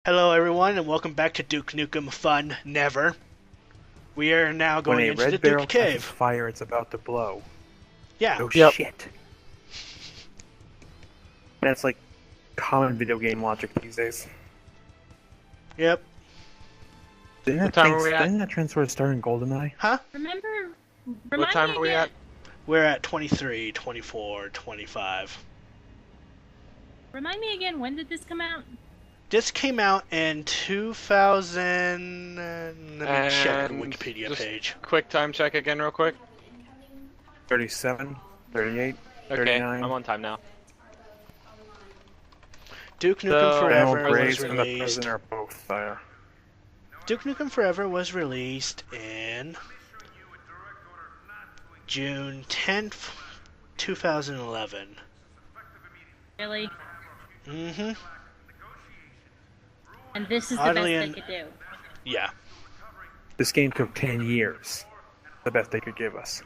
Hello everyone and welcome back to Duke Nukem Fun Never. We are now When going a into the red barrel Duke catches Cave. fire, it's about to blow. Yeah. Oh Yep. shit. That's like common video game logic these days. Yep. Didn't that trend sort of start in GoldenEye? Huh? What time are we at? We're at 23, 24, 25. Remind me again, when did this come out? This came out in 2000... let me check the And Wikipedia just page. Quick time check again real quick. 37, 38, Okay, 39. I'm on time now. Duke Nukem So, Forever General was Graves and the released... President are both there. Duke Nukem Forever was released in June 10th, 2011. Really? Mm-hmm. And this is the Oddly best they could do. Yeah. This game took 10 years. The best they could give us.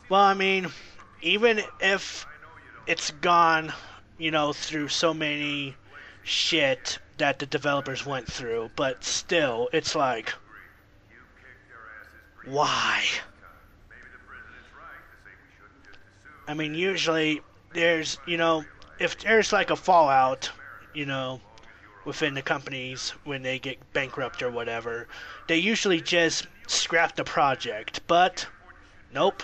Well, I mean, even if it's gone, you know, through so many shit that the developers went through, but still, it's like, why? I mean, usually there's, you know, if there's like a fallout, you know, within the companies when they get bankrupt or whatever, they usually just scrap the project, but nope.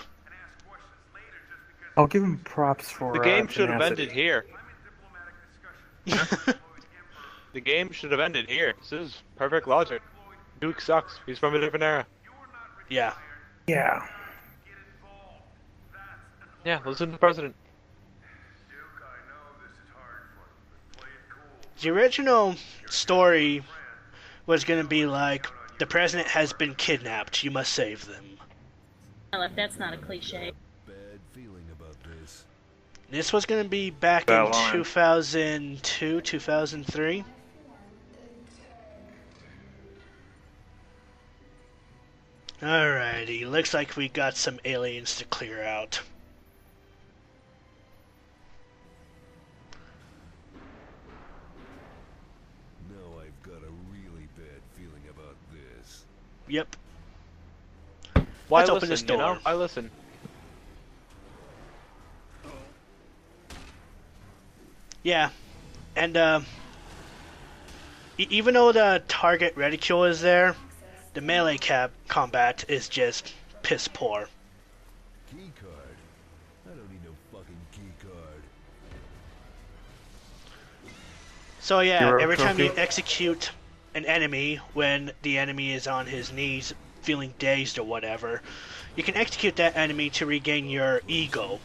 I'll give him props for The game should have tenacity. ended here. The game should have ended here. This is perfect logic. Duke sucks. He's from a different era. Yeah. Yeah. Yeah, listen to the president. The original story was going to be like, the president has been kidnapped, you must save them. Well, if that's not a cliche. This was going to be back That in line. 2002, 2003. Alrighty, looks like we got some aliens to clear out. No, I've got a really bad feeling about this. Yep. Why Let's listen, open this you door. know? I listen. Yeah, and even though the target reticule is there, the melee combat is just piss poor. Key card? I don't need no fucking key card. So yeah, Hero every time you trophy? execute an enemy when the enemy is on his knees feeling dazed or whatever, you can execute that enemy to regain your ego.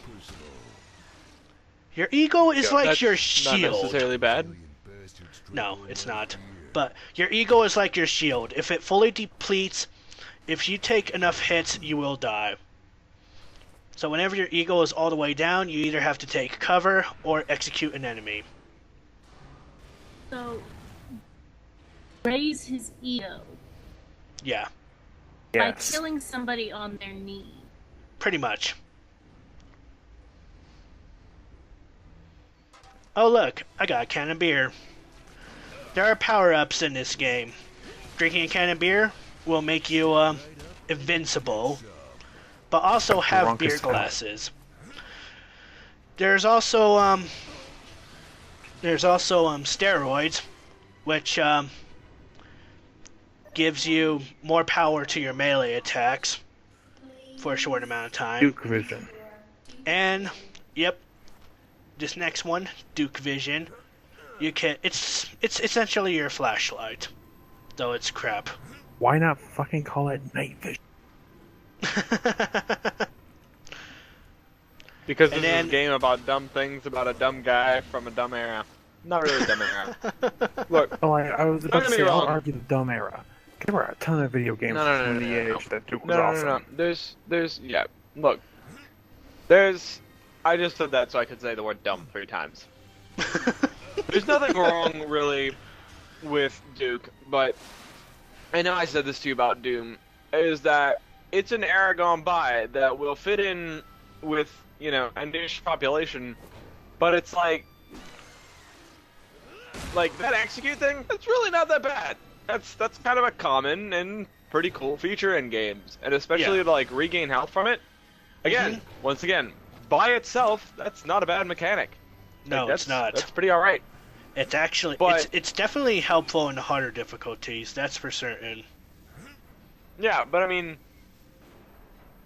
Your ego is like That's your not shield. necessarily bad. No, it's not. But your ego is like your shield. If it fully depletes, if you take enough hits, you will die. So whenever your ego is all the way down, you either have to take cover or execute an enemy. So, raise his ego Yeah, by Yes. killing somebody on their knee. pretty much. Oh look, I got a can of beer. There are power-ups in this game. Drinking a can of beer will make you invincible, but also have Drunk as beer hell. glasses. There's also steroids, which gives you more power to your melee attacks for a short amount of time. Duke Vision. And yep, this next one, Duke Vision. You can it's essentially your flashlight, though it's crap. Why not fucking call it night vision? Because And this then- is a game about dumb things about a dumb guy from a dumb era. Not really a dumb era. Look, Oh, I was about Don't to get say, me I'll wrong. argue the dumb era. There were a ton of video games from the age that Duke was awesome. no. Yeah. Look, I just said that so I could say the word dumb 3 times. There's nothing wrong really with Duke, but I know I said this to you about Doom, is that it's an era gone by that will fit in with, you know, a niche population, but it's like like that execute thing, that's really not that bad. That's kind of a common and pretty cool feature in games, and especially to like regain health from it. Again, once again, by itself, that's not a bad mechanic. No, like, it's not. That's pretty alright. It's actually, But- it's definitely helpful in the harder difficulties. That's for certain. Yeah, but I mean,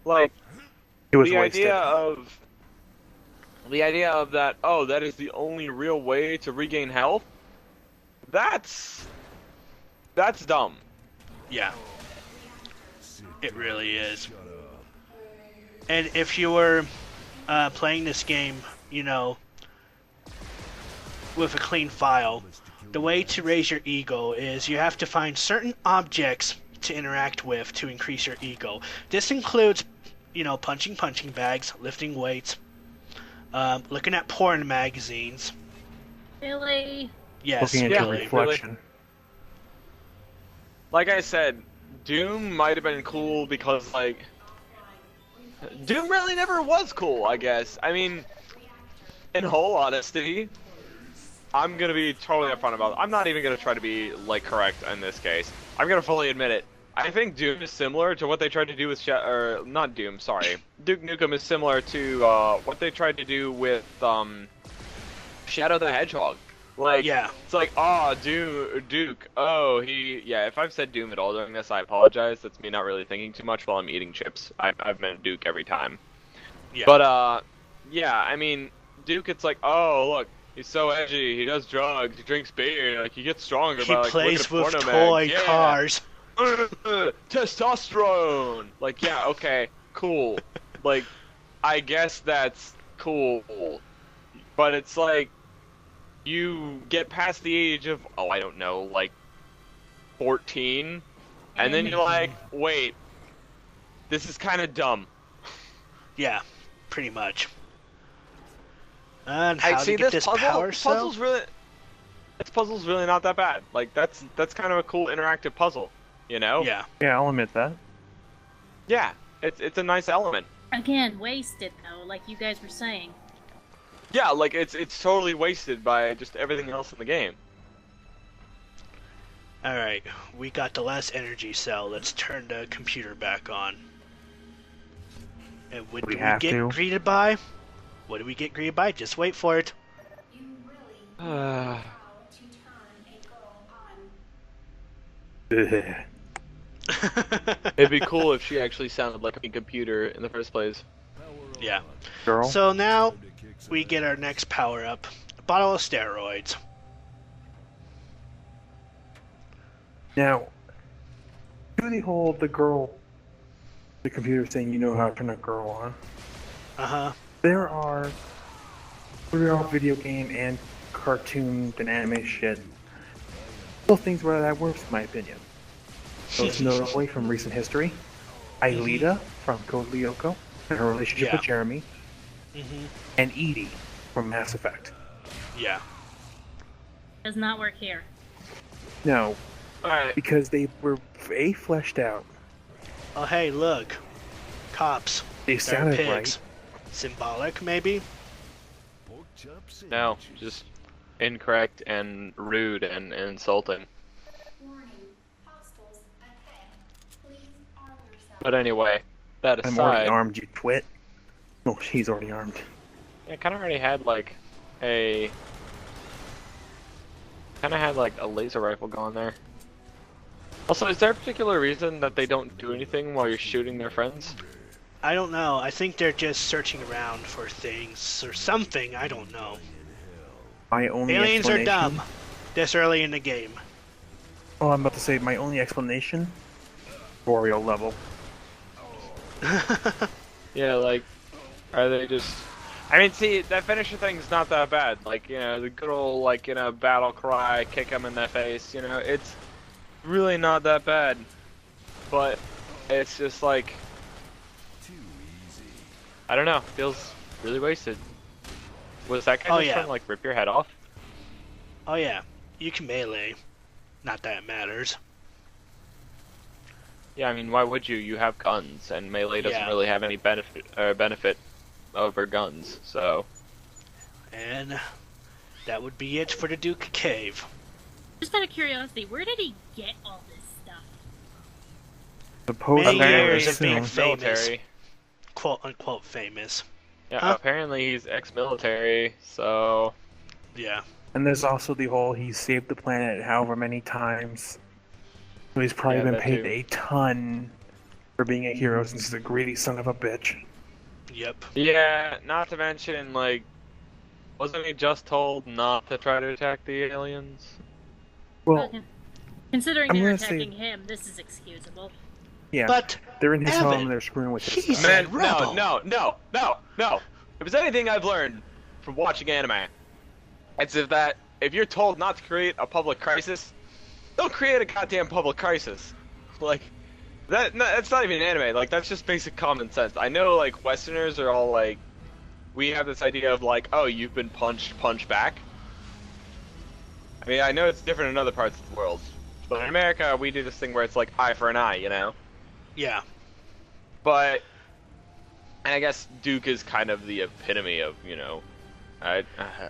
like It was the wasted. idea of that. Oh, that is the only real way to regain health. That's dumb. Yeah, it really is. And if you were playing this game, you know, with a clean file, the way to raise your ego is you have to find certain objects to interact with to increase your ego. This includes, you know, punching bags, lifting weights, looking at porn magazines. Really? Yes, Looking at Yeah, your really. reflection. Like I said, Doom might have been cool because like Doom really never was cool. I guess. I mean, in whole honesty, I'm gonna be totally upfront about it. I'm not even gonna try to be like correct in this case. I'm gonna fully admit it. I think Doom is similar to what they tried to do with or not Doom, sorry. Duke Nukem is similar to what they tried to do with Shadow the Hedgehog. Like, Yeah. it's like, oh, Duke, oh, yeah, if I've said Doom at all during this, I apologize. That's me not really thinking too much while I'm eating chips. I've meant Duke every time. Yeah. But, yeah, I mean, Duke, it's like, oh, look, he's so edgy, he does drugs, he drinks beer, like, he gets stronger He by, like, plays looking with at toy porno mags. cars. Testosterone! Like, yeah, okay, cool. Like, I guess that's cool. But it's like, you get past the age of, oh, I don't know, like 14, and then you're like, wait, this is kind of dumb. Yeah, pretty much. And how see to get this puzzle, power cell? this puzzle's really not that bad. Like, that's kind of a cool interactive puzzle, you know? Yeah. Yeah, I'll admit that. Yeah, it's a nice element. Again, wasted though, like you guys were saying. Yeah, like, it's totally wasted by just everything else in the game. Alright, we got the last energy cell. Let's turn the computer back on. And what We do we have get to. greeted by? What do we get greeted by? Just wait for it. Ugh. It'd be cool if she actually sounded like a computer in the first place. Yeah. Girl. So now we get our next power up. A bottle of steroids. Now, do the whole the computer saying you know how to turn a girl on. Uh-huh. There are real video game and cartoon and anime shit. Little things where that works, in my opinion. Most notably from recent history, Aelita from Code Lyoko and her relationship Yeah. with Jeremy, Mm-hmm. and Edie from Mass Effect. Yeah. Does not work here. No, Alright. because they were fleshed out. Oh, hey, look. Cops. They They're sounded pigs. right. Symbolic, maybe? Pork chop No, sandwiches. just incorrect and rude and insulting. Warning. Hostiles ahead. Please arm yourself. But anyway, that I'm already aside, armed, you twit. Oh, she's already armed. I kind of already had like a laser rifle going there. Also, is there a particular reason that they don't do anything while you're shooting their friends? I don't know. I think they're just searching around for things or something. I don't know. My only Aliens are explanation- dumb. This early in the game. Oh, I'm about to say my only explanation. Boreal level. Yeah, like, are they just? I mean, see, that finisher thing's not that bad. Like, you know, the good old like, you know, battle cry, kick them in the face. You know, it's really not that bad. But it's just like, Too easy. I don't know, feels really wasted. Was that guy Oh, just yeah. trying to like rip your head off? Oh yeah, you can melee. Not that it matters. Yeah, I mean, why would you? You have guns, and melee doesn't Yeah. really have any benefit over guns. So And that would be it for the Duke Cave. Just out of curiosity, where did he get all this stuff? Supposedly, Many I would years of being assume. famous, Military. quote unquote famous. Yeah, Huh? apparently he's ex-military, so... Yeah. And there's also the whole he saved the planet however many times. So he's probably Yeah, been that paid too. a ton for being a hero since he's a greedy son of a bitch. Yep. Yeah, not to mention, like, wasn't he just told not to try to attack the aliens? Well, Considering I'm they're gonna say- attacking him, this is excusable. yeah, But they're in his Evan, home and they're screwing with his he's stuff. a Man, rebel. no. If there's anything I've learned from watching anime, it's if you're told not to create a public crisis, don't create a goddamn public crisis. Like, that's not even anime, like, that's just basic common sense. I know, like, Westerners are all like, we have this idea of like, oh, you've been punched, punch back. I mean, I know it's different in other parts of the world, but in America, we do this thing where it's like eye for an eye, you know? Yeah. But, and I guess Duke is kind of the epitome of, you know, I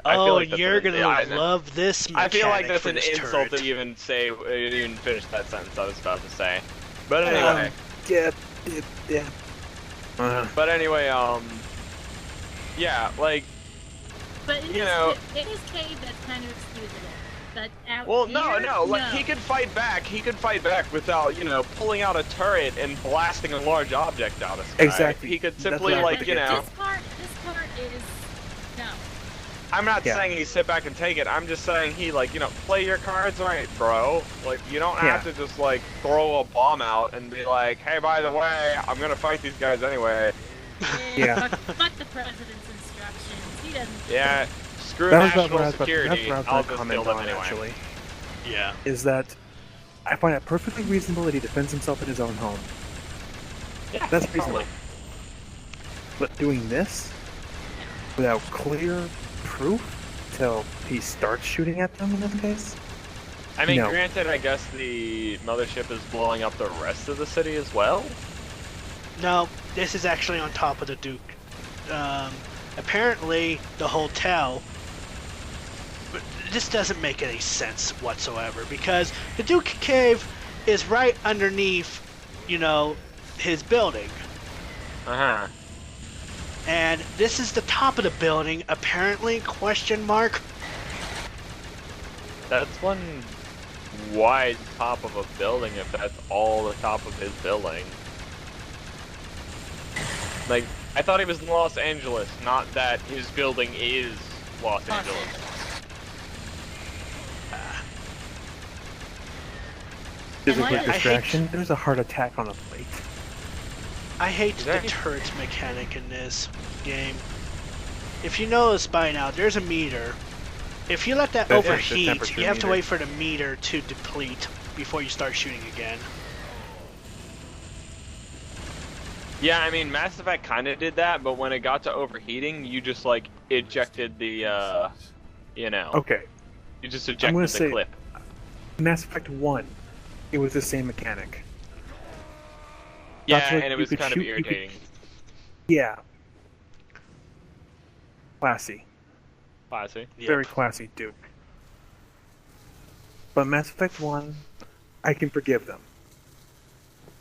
Oh, feel like that's you're an- gonna I- love this I mechanic feel like that's for an this insult turret. to even say, even finish that sentence I was about to say. But anyway, Yeah. yeah, like, But You know- it is Cade that's kind of excusable. But out well, here, no, like, no. he could fight back without, you know, pulling out a turret and blasting a large object out of sky. Exactly. He could That's simply, what I like, was you know, This part is no. I'm not Yeah. saying he sit back and take it, I'm just saying he, like, you know, play your cards right, bro. Like, you don't have Yeah. to just, like, throw a bomb out and be like, hey, by the way, I'm gonna fight these guys anyway. Yeah. Fuck the president's instructions. He doesn't. Yeah, screw That was national what I was about security, that's what I was I'll going to just comment kill them on, anyway. actually. Yeah. Is that I find it perfectly reasonable that he defends himself in his own home. Yeah, That's reasonable. totally. But doing this without clear proof till he starts shooting at them in this case? I mean, No. granted, I guess the mothership is blowing up the rest of the city as well. No, this is actually on top of the Duke. Apparently, the hotel. But this doesn't make any sense whatsoever because the Duke Cave is right underneath, you know, his building. Uh-huh. And this is the top of the building, apparently, question mark. That's one wide top of a building if that's all the top of his building. Like, I thought he was in Los Angeles, not that his building is Los Angeles. Just a why quick did- distraction. There's a heart attack on the plate. I hate the Exactly. turret mechanic in this game. If you notice by now, there's a meter. If you let that That is the overheat, temperature you have to meter. wait for the meter to deplete before you start shooting again. Yeah, I mean, Mass Effect kind of did that, but when it got to overheating, you just, like, ejected the, you know, Okay. you just gonna ejected the say- clip. Mass Effect 1, it was the same mechanic. Yeah, That's what and it you was could kind shoot- of you could- irritating. Yeah. Classy. Classy. Yep. Very classy Duke. But Mass Effect 1, I can forgive them.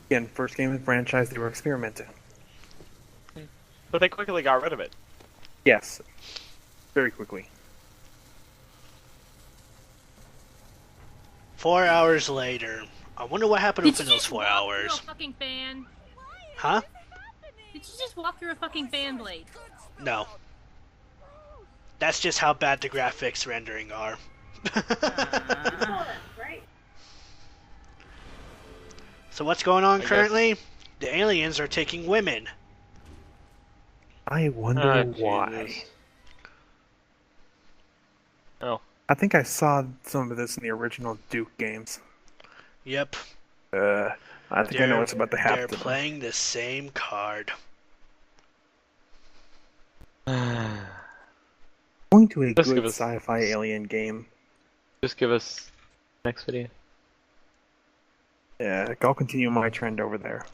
Again, first game in the franchise, they were experimenting. But they quickly got rid of it. Yes. Very quickly. 4 hours later. I wonder what happened Did within you those just 4 walk hours. through a fucking fan? Huh? Did you just walk through a fucking fan blade? No. That's just how bad the graphics rendering are. So what's going on I guess- currently? The aliens are taking women. I wonder why. Jesus. Oh. I think I saw some of this in the original Duke games. Yep. I think I know what's about to happen. They're playing the same card. Going to a Just good give us- sci-fi alien game. Just give us next video. Yeah, I'll continue my trend over there.